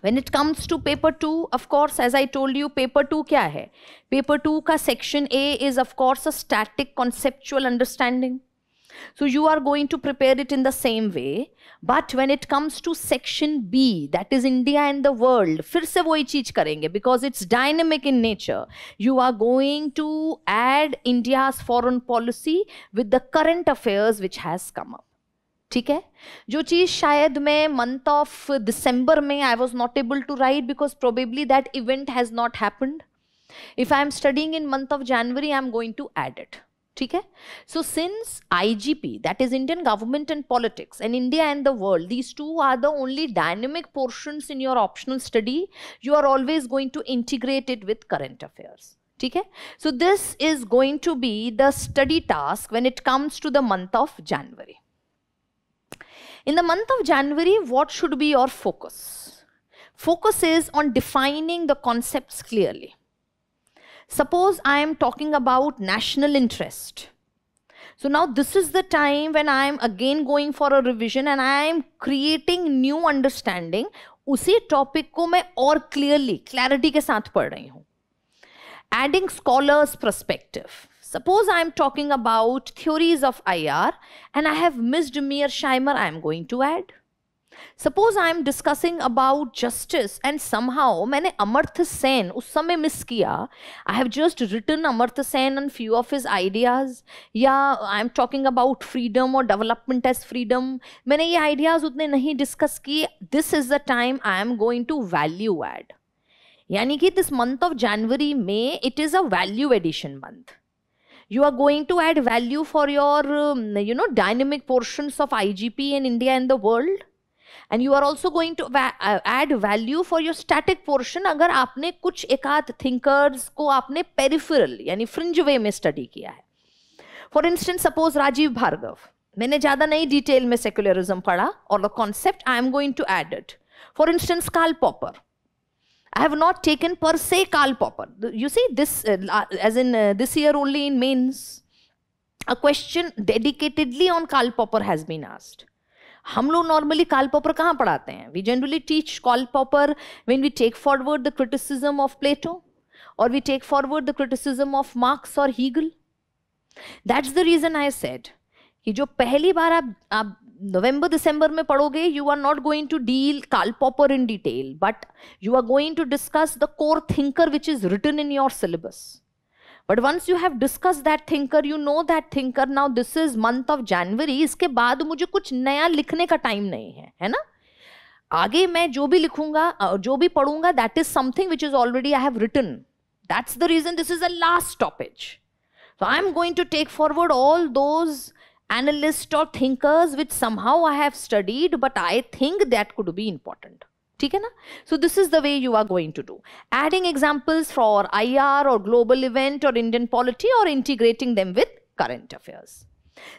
When it comes to paper 2, of course, as I told you, paper 2 क्या है? Paper 2 का section A is of course a static conceptual understanding. So you are going to prepare it in the same way. But when it comes to section B, that is India and the world, फिर से वही चीज करेंगे because it's dynamic in nature. You are going to add India's foreign policy with the current affairs which has come up. ठीक है? जो चीज शायद मैं month of December में I was not able to write because probably that event has not happened. If I am studying in month of January, I am going to add it. ठीक है? So since IGP, that is Indian government and politics, and India and the world, these two are the only dynamic portions in your optional study, you are always going to integrate it with current affairs. ठीक है? So this is going to be the study task when it comes to the month of January. In the month of January, what should be your focus? Focus is on defining the concepts clearly. Suppose I am talking about national interest. So now this is the time when I am again going for a revision and I am creating new understanding. उसी topic को मैं और clarity के साथ पढ़ रही हूँ. Adding scholars' perspective. Suppose I am talking about theories of IR and I have missed Mearsheimer, I am going to add. Suppose I am discussing about justice and somehow मैंने अमर्त्य सेन उस समय मिस किया. I have just written Amartya Sen and few of his ideas. या I am talking about freedom or development as freedom. मैंने ये ideas उतने नहीं discuss किए. This is the time I am going to value add. यानी कि this month of January में it is a value addition month. You are going to add value for your dynamic portions of IGP in India and the world. And you are also going to add value for your static portion अगर आपने कुछ एकाध thinkers को आपने peripheral यानी fringe way में study किया है. For instance, suppose Rajiv Bhargava. मैंने ज़्यादा नहीं detail में secularism पढ़ा और the concept I am going to add it. For instance, Karl Popper. I have not taken per se Karl Popper. You see this as in this year only in mains, a question dedicatedly on Karl Popper has been asked. हम लोग normally Karl popper कहाँ पढ़ाते हैं? We generally teach Karl Popper when we take forward the criticism of Plato और we take forward the criticism of Marx और Hegel. That's the reason I said कि जो पहली बार आप नवंबर दिसंबर में पढ़ोगे, you are not going to deal Karl Popper in detail, but you are going to discuss the core thinker which is written in your syllabus. But once you have discussed that thinker, you know that thinker. Now this is month of January. इसके बाद मुझे कुछ नया लिखने का time नहीं है, है ना? आगे मैं जो भी लिखूंगा, जो भी पढ़ूंगा, that is something which is already I have written. That's the reason this is a last stoppage. So I am going to take forward all those analysts or thinkers which somehow I have studied, but I think that could be important. ठीक है ना? So this is the way you are going to do. Adding examples for IR or global event or Indian polity or integrating them with current affairs.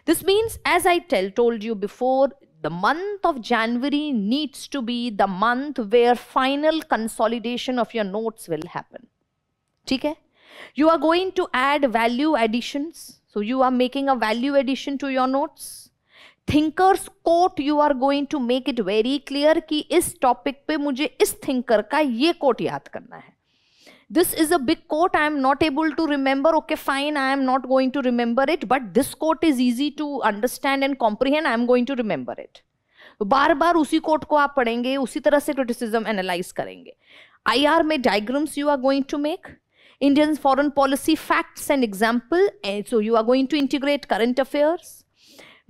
This means, as I told you before, the month of January needs to be the month where final consolidation of your notes will happen. ठीक है? You are going to add value additions. So you are making a value addition to your notes. Thinkers quote you are going to make it very clear कि इस topic पे मुझे इस thinker का ये coat याद करना है. This is a big quote, I am not able to remember. Okay fine, I am not going to remember it, but this quote is easy to understand and comprehend. I am going to remember it. बार बार उसी quote को आप पढ़ेंगे, उसी तरह से criticism analyse करेंगे. IR में diagrams you are going to make. Indian foreign policy facts and example, and so you are going to integrate current affairs.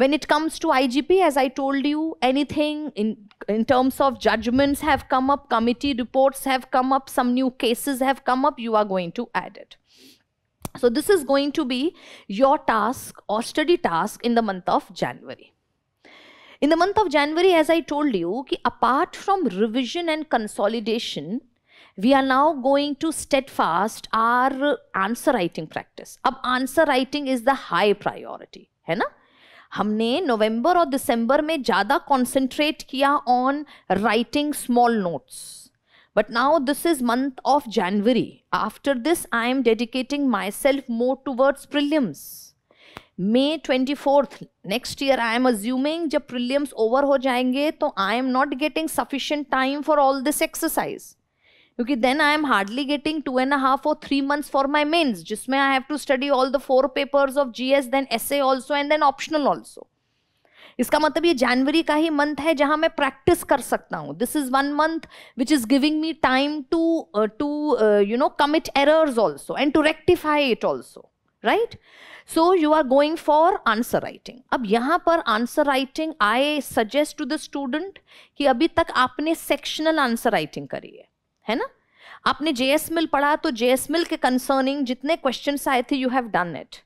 When it comes to IGP, as I told you, anything in terms of judgments have come up, committee reports have come up, some new cases have come up, you are going to add it. So this is going to be your task or study task in the month of January. In the month of January, as I told you, कि apart from revision and consolidation, we are now going to steadfast our answer writing practice. अब answer writing is the high priority, है ना? हमने नवंबर और दिसंबर में ज़्यादा concentrate किया on writing small notes, But now this is month of January. After this, I am dedicating myself more towards prelims. May 24th next year, I am assuming जब prelims over हो जाएंगे तो I am not getting sufficient time for all this exercise. क्योंकि then I am hardly getting 2.5 or 3 months for my mains, जिसमें I have to study all the 4 papers of GS, then essay also and then optional also. इसका मतलब ये जनवरी का ही month है जहां मैं practice कर सकता हूं. This is one month which is giving me time to commit errors also and to rectify it also, right? So you are going for answer writing. अब यहां पर answer writing I suggest to the student कि अभी तक आपने sectional answer writing करी है ना? आपने JS Mill पढ़ा तो JS Mill के कंसर्निंग जितने क्वेश्चंस आए थे, you have done it.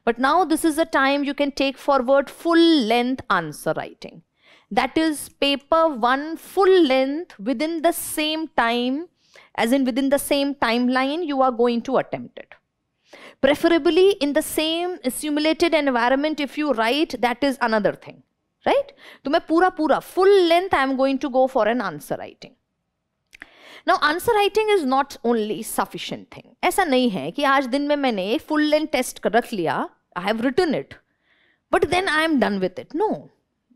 But now this is a time you can take forward full length answer writing. That is paper 1 full length within the same time, as in within the same timeline you are going to attempt it. Preferably in the same simulated environment if you write, that is another thing, right? तो मैं पूरा full length I am going to go for an answer writing. Now answer writing is not only sufficient thing. ऐसा नहीं है कि आज दिन में मैंने एक full length test रख लिया, I have written it, but then I am done with it. No,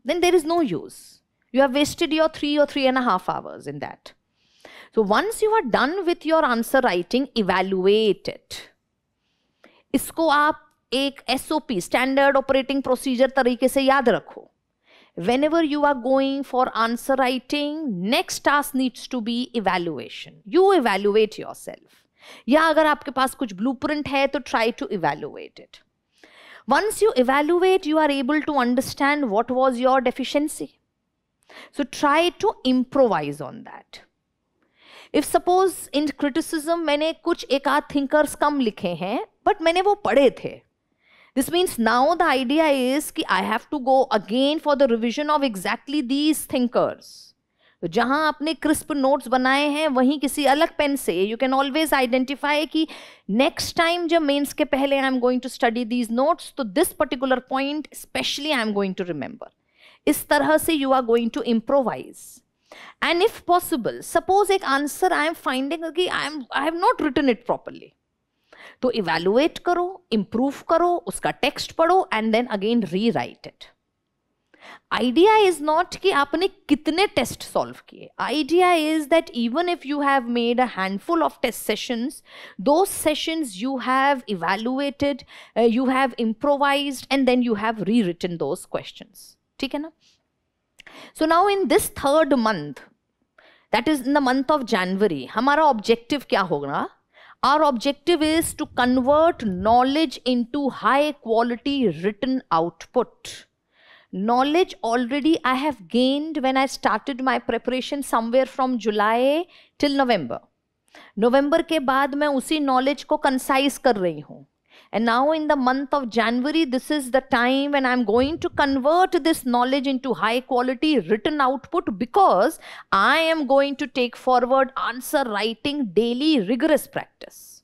then there is no use. You have wasted your 3 or 3.5 hours in that. So once you are done with your answer writing, evaluate it. इसको आप एक SOP, Standard Operating Procedure तरीके से याद रखो. Whenever you are going for answer writing, next task needs to be evaluation. You evaluate yourself. या अगर आपके पास कुछ blueprint है तो try to evaluate it. Once you evaluate, you are able to understand what was your deficiency. So try to improvise on that. If suppose in criticism मैंने कुछ एक आध thinkers कम लिखे हैं, but मैंने वो पढ़े थे. This means now the idea is कि I have to go again for the revision of exactly these thinkers. तो जहां आपने crisp notes बनाए हैं वहीं किसी अलग पेन से you can always identify कि next time जब mains के पहले I am going to study these notes, तो this particular point especially I am going to remember. इस तरह से you are going to improvise. And if possible, suppose एक answer I am finding कि I have not written it properly. तो evaluate करो, improve करो, उसका टेक्स्ट पढ़ो and then again rewrite it. Idea is not कि आपने कितने टेस्ट सॉल्व किए. Idea is that even if you have made a handful of test sessions, those sessions you have evaluated, you have improvised and then you have rewritten those questions. ठीक है ना? So now in this third month, that is in the month of January, हमारा objective क्या होगा? Our objective is to convert knowledge into high quality written output. Knowledge already I have gained when I started my preparation somewhere from July till November. November के बाद मैं उसी knowledge को concise कर रही हूँ. And now in the month of January, this is the time when I'm going to convert this knowledge into high quality written output, because I am going to take forward answer writing daily rigorous practice.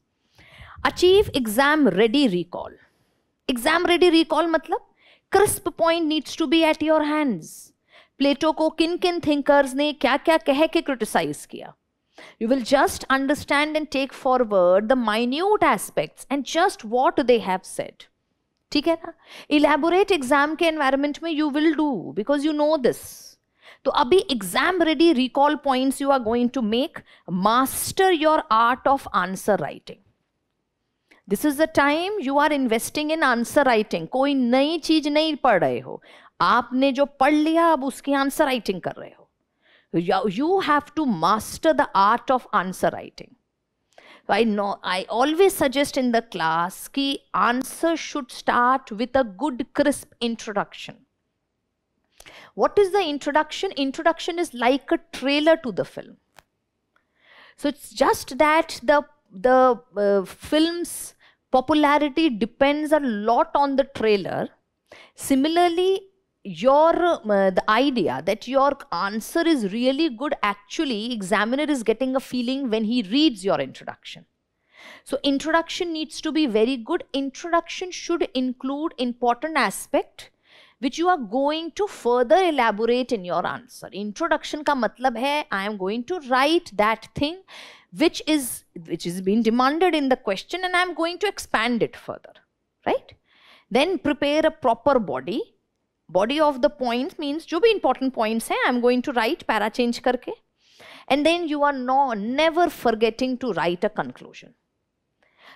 Achieve exam ready recall. Exam ready recall मतलब crisp point needs to be at your hands. Plato को किन किन thinkers ने क्या क्या कह के criticize किया. You will just understand and take forward the minute aspects and just what they have said. ठीक है ना? Elaborate exam के environment में you will do because you know this. तो अभी exam ready recall points you are going to make. Master your art of answer writing. This is the time you are investing in answer writing. कोई नई चीज नहीं पढ़ रहे हो. आपने जो पढ़ लिया अब उसकी answer writing कर रहे हो. You have to master the art of answer writing. I always suggest in the class कि answer should start with a good crisp introduction. What is the introduction? Introduction is like a trailer to the film. So it's just that the film's popularity depends a lot on the trailer. Similarly, the idea that your answer is really good, actually examiner is getting a feeling when he reads your introduction. So introduction needs to be very good. Introduction should include important aspect which you are going to further elaborate in your answer. Introduction का मतलब है I am going to write that thing which is being demanded in the question and I am going to expand it further, right? Then prepare a proper body. Body of the points means जो भी important points हैं I am going to write para change करके. And then you are never forgetting to write a conclusion.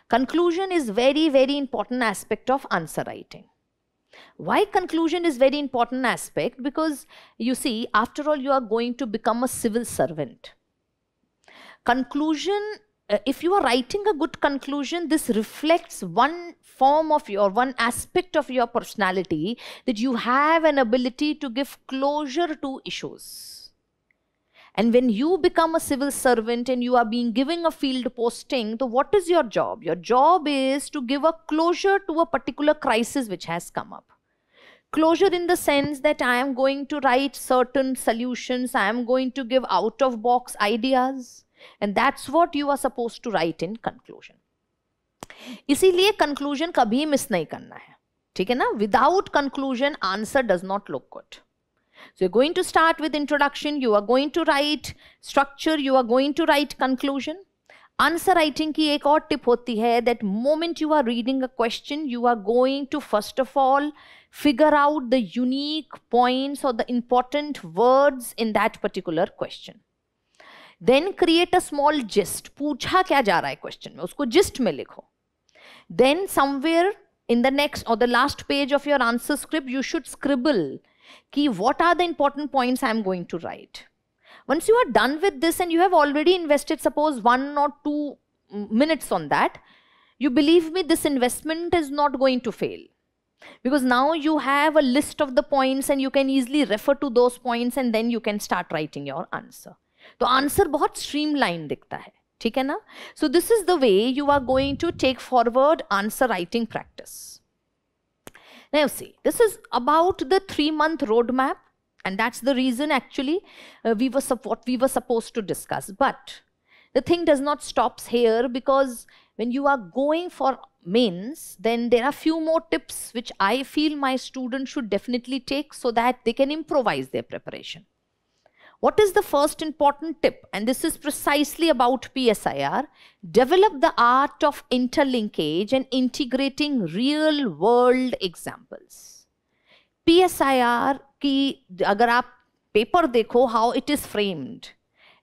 Conclusion is very, very important aspect of answer writing. Why conclusion is very important aspect? Because you see, after all, you are going to become a civil servant. Conclusion, if you are writing a good conclusion, this reflects one aspect of your personality, that you have an ability to give closure to issues. And when you become a civil servant and you are being given a field posting, so what is your job? Your job is to give a closure to a particular crisis which has come up. Closure in the sense that I am going to write certain solutions, I am going to give out-of-box ideas, and that's what you are supposed to write in conclusion. इसीलिए conclusion कभी miss नहीं करना है, ठीक है ना? Without conclusion, answer does not look good. So you're going to start with introduction, you are going to write structure, you are going to write conclusion. Answer writing की एक और tip होती है that moment you are reading a question, you are going to first of all figure out the unique points or the important words in that particular question. Then create a small gist. पूछा क्या जा रहा है question में, उसको gist में लिखो. Then somewhere in the next or the last page of your answer script, you should scribble कि what are the important points I am going to write. Once you are done with this and you have already invested suppose 1 or 2 minutes on that, you believe me, this investment is not going to fail. Because now you have a list of the points and you can easily refer to those points and then you can start writing your answer. तो answer बहुत streamlined दिखता है, ठीक है ना? So this is the way you are going to take forward answer writing practice. Now see, this is about the 3-month roadmap, and that's the reason actually what we were supposed to discuss. But the thing does not stop here, because when you are going for mains, then there are few more tips which I feel my students should definitely take so that they can improvise their preparation. What is the first important tip? And this is precisely about PSIR. Develop the art of interlinkage and integrating real world examples. PSIR की अगर आप paper देखो how it is framed.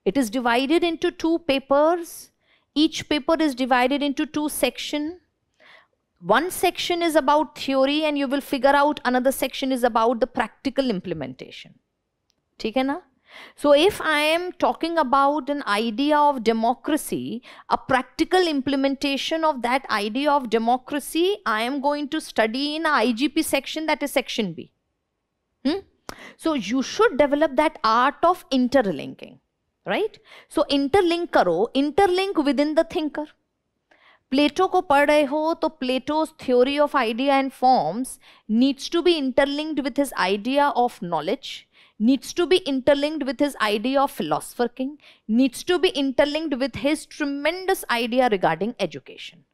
It is divided into 2 papers. Each paper is divided into 2 sections. One section is about theory and you will figure out another section is about the practical implementation. ठीक है ना? So if I am talking about an idea of democracy, a practical implementation of that idea of democracy, I am going to study in a IGP section, that is section B. So you should develop that art of interlinking, right? So interlink karo, interlink within the thinker. Plato को पढ़ रहे हो तो Plato's theory of idea and forms needs to be interlinked with his idea of knowledge, needs to be interlinked with his idea of philosopher king, needs to be interlinked with his tremendous idea regarding education.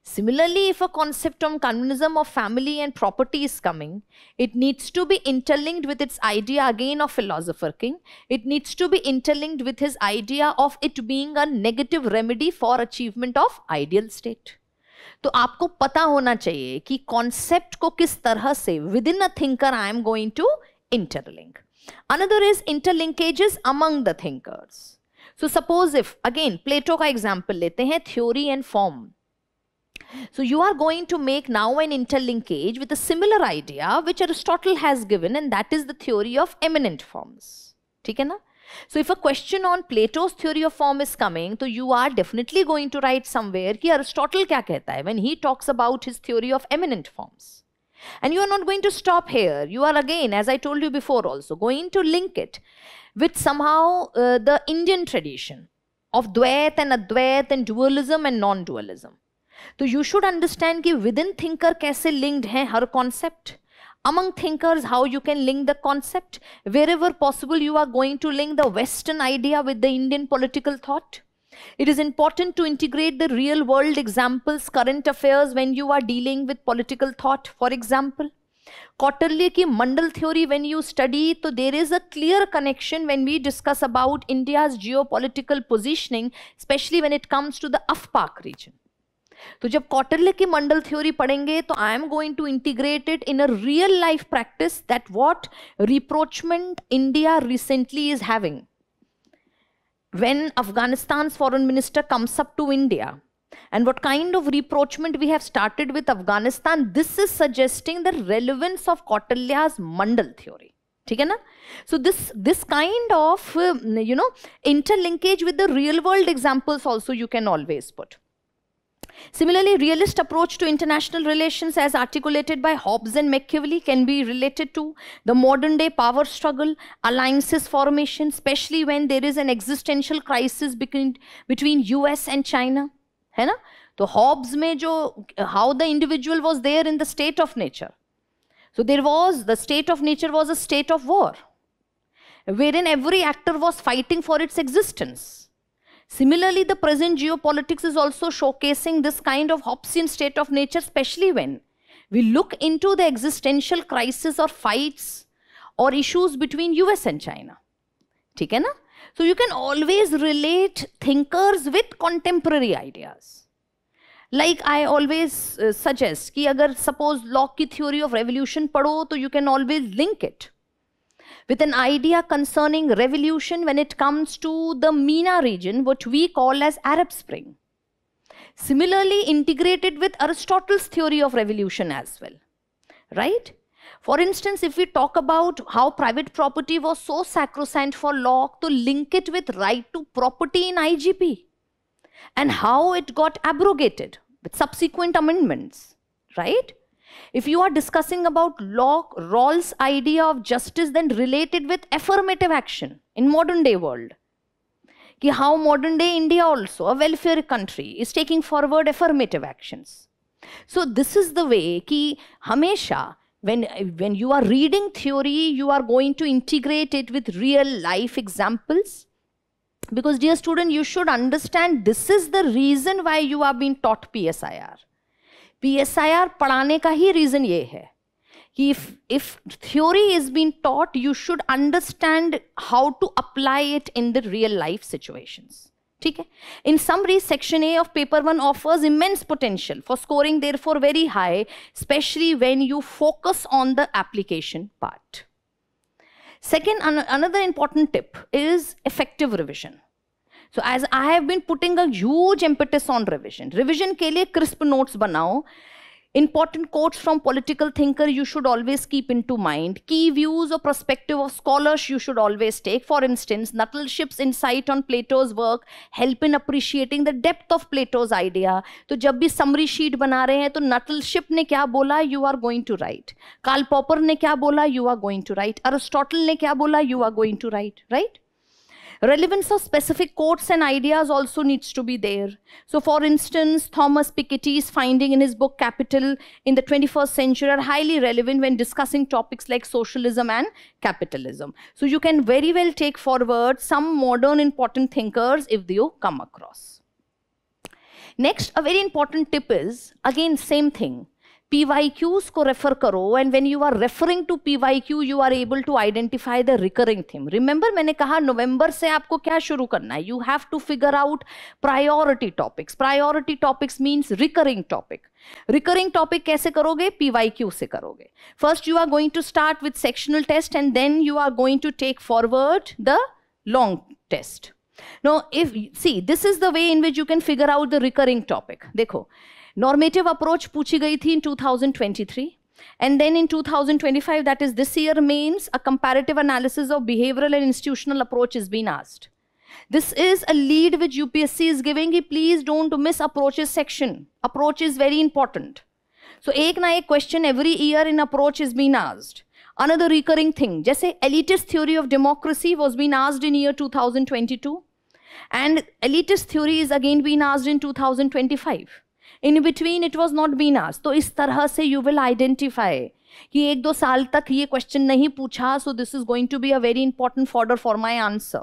Similarly, if a concept on communism of family and property is coming, it needs to be interlinked with its idea again of philosopher king. It needs to be interlinked with his idea of it being a negative remedy for achievement of ideal state. तो आपको पता होना चाहिए कि concept को किस तरह से within a thinker I am going to interlink. Another is interlinkages among the thinkers. So suppose if, again, Plato का example लेते हैं, theory and form. So you are going to make now an interlinkage with a similar idea which Aristotle has given, and that is the theory of eminent forms. ठीक है ना? So if a question on Plato's theory of form is coming, so you are definitely going to write somewhere कि Aristotle क्या कहता है when he talks about his theory of eminent forms. And you are not going to stop here. You are again, as I told you before also, going to link it with somehow the Indian tradition of Dvait and Advait and dualism and non-dualism. So you should understand कि within thinker कैसे linked है हर concept. Among thinkers, how you can link the concept. Wherever possible, you are going to link the Western idea with the Indian political thought. It is important to integrate the real world examples, current affairs when you are dealing with political thought, for example. Kautilya ki Mandal theory, when you study, so there is a clear connection when we discuss about India's geopolitical positioning, especially when it comes to the Afpak region. तो जब कौटिल्य की मंडल theory पढ़ेंगे तो I am going to integrate it in a real life practice that what rapprochement India recently is having when Afghanistan's foreign minister comes up to India and what kind of reproachment we have started with Afghanistan. This is suggesting the relevance of Kautilya's Mandal theory. ठीक है ना? So this kind of interlinkage with the real world examples also you can always put. Similarly, realist approach to international relations as articulated by Hobbes and Machiavelli can be related to the modern day power struggle, alliances formation, especially when there is an existential crisis between US and China. है ना? तो Hobbes में जो how the individual was there in the state of nature. So the state of nature was a state of war, wherein every actor was fighting for its existence. Similarly, the present geopolitics is also showcasing this kind of Hobbesian state of nature, especially when we look into the existential crisis or fights or issues between US and China. ठीक है ना? So you can always relate thinkers with contemporary ideas. Like I always suggest कि अगर suppose Locke की theory of revolution पढ़ो तो you can always link it with an idea concerning revolution when it comes to the MENA region, what we call as Arab Spring. Similarly, integrated with Aristotle's theory of revolution as well, right? For instance, if we talk about how private property was so sacrosanct for Locke, to link it with right to property in IGP and how it got abrogated with subsequent amendments, right? If you are discussing about Locke, Rawls' idea of justice, then related with affirmative action in modern day world. Ki how modern day India also, a welfare country, is taking forward affirmative actions. So this is the way ki hamesha, when you are reading theory, you are going to integrate it with real life examples. Because dear student, you should understand this is the reason why you are being taught PSIR. PSIR पढ़ाने का ही reason ये है कि if theory is being taught, you should understand how to apply it in the real life situations. ठीक है? In summary, section A of paper 1 offers immense potential for scoring therefore very high, especially when you focus on the application part. Second, another important tip is effective revision. So as I have been putting a huge impetus on revision. Revision के लिए crisp notes बनाओ. Important quotes from political thinker you should always keep into mind. Key views or perspective of scholars you should always take. For instance, Nettleship's insight on Plato's work help in appreciating the depth of Plato's idea. तो जब भी summary sheet बना रहे हैं तो Nettleship ने क्या बोला you are going to write. Karl Popper ने क्या बोला you are going to write. Aristotle ने क्या बोला you are going to write, right? Relevance of specific quotes and ideas also needs to be there. So for instance, Thomas Piketty's finding in his book Capital in the 21st century are highly relevant when discussing topics like socialism and capitalism. So you can very well take forward some modern important thinkers if you come across. Next, a very important tip is, again, same thing. PYQs को refer करो, and when you are referring to PYQ, you are able to identify the recurring theme. Remember, मैंने कहा November से आपको क्या शुरू करना है? You have to figure out priority topics. Priority topics means recurring topic. Recurring topic कैसे करोगे? PYQ से करोगे. First, you are going to start with sectional test, and then you are going to take forward the long test. Now, this is the way in which you can figure out the recurring topic. देखो. Normative approach पूछी गई थी in 2023, and then in 2025, that is this year mains, a comparative analysis of behavioral and institutional approach is being asked. This is a lead which UPSC is giving. Please don't miss approaches section. Approach is very important. So एक ना एक question every year in approach is being asked. Another recurring thing, जैसे elitist theory of democracy was being asked in year 2022, and elitist theory is again being asked in 2025. In between, it was not being asked. तो इस तरह से you will identify कि 1-2 साल तक ये question नहीं पूछा, so this is going to be a very important fodder for my answer.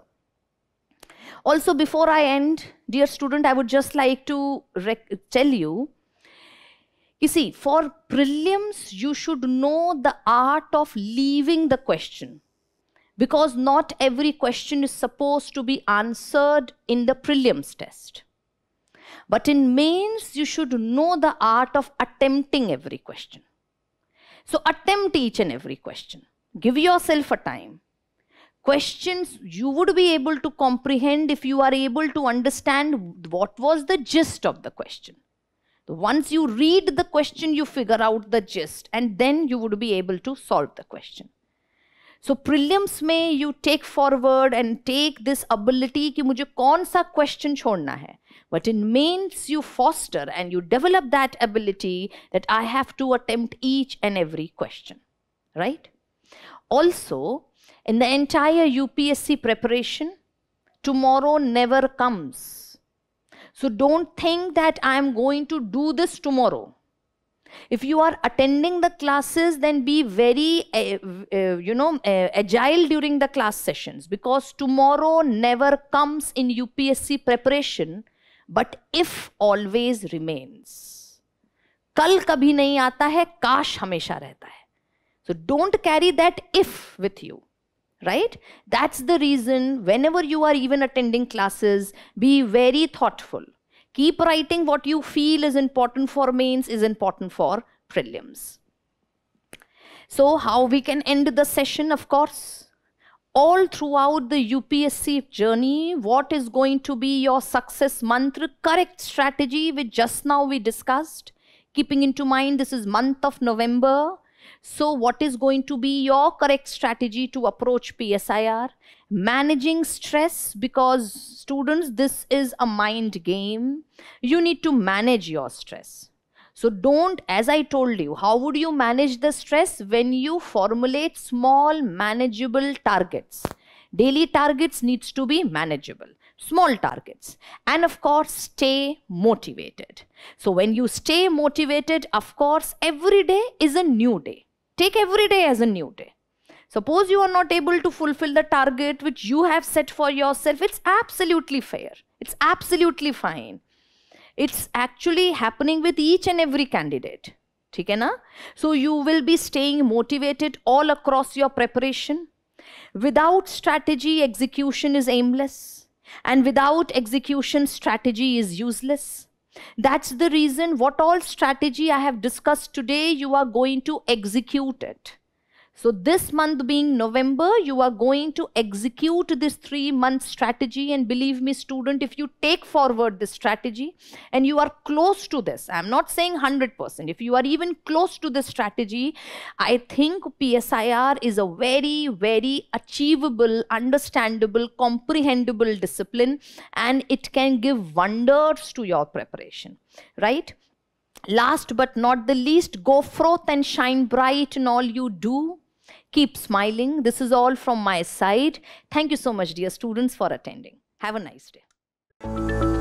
Also, before I end, dear student, I would just like to tell you You see, for prelims, you should know the art of leaving the question, because not every question is supposed to be answered in the prelims test. But in mains, you should know the art of attempting every question. So attempt each and every question. Give yourself a time. Questions you would be able to comprehend if you are able to understand what was the gist of the question. Once you read the question, you figure out the gist, and then you would be able to solve the question. So prelims में you take forward and take this ability कि मुझे कौन सा question छोड़ना है. But in mains you foster and you develop that ability that I have to attempt each and every question. Right? Also, in the entire UPSC preparation, tomorrow never comes. So don't think that I am going to do this tomorrow. If you are attending the classes, then be very, agile during the class sessions, because tomorrow never comes in UPSC preparation, but if always remains. Kal kabhi nahi aata hai, kash hamesha rehta hai. So don't carry that if with you. Right? That's the reason whenever you are even attending classes, be very thoughtful. Keep writing what you feel is important for mains, is important for prelims. So how we can end the session, of course? All throughout the UPSC journey, what is going to be your success mantra? Correct strategy, which just now we discussed. Keeping into mind this is month of November. So what is going to be your correct strategy to approach PSIR? Managing stress, because students, this is a mind game. You need to manage your stress. So don't, as I told you, how would you manage the stress? When you formulate small manageable targets. Daily targets needs to be manageable. Small targets. And of course, stay motivated. So when you stay motivated, of course, every day is a new day. Take every day as a new day. Suppose you are not able to fulfill the target which you have set for yourself, it's absolutely fair. It's absolutely fine. It's actually happening with each and every candidate. ठीक है ना? So you will be staying motivated all across your preparation. Without strategy, execution is aimless. And without execution, strategy is useless. That's the reason what all strategy I have discussed today, you are going to execute it. So this month being November, you are going to execute this 3-month strategy, and believe me student, if you take forward this strategy and you are close to this, I'm not saying 100%, if you are even close to this strategy, I think PSIR is a very, very achievable, understandable, comprehensible discipline, and it can give wonders to your preparation, right? Last but not the least, go forth and shine bright in all you do. Keep smiling. This is all from my side. Thank you so much, dear students, for attending. Have a nice day.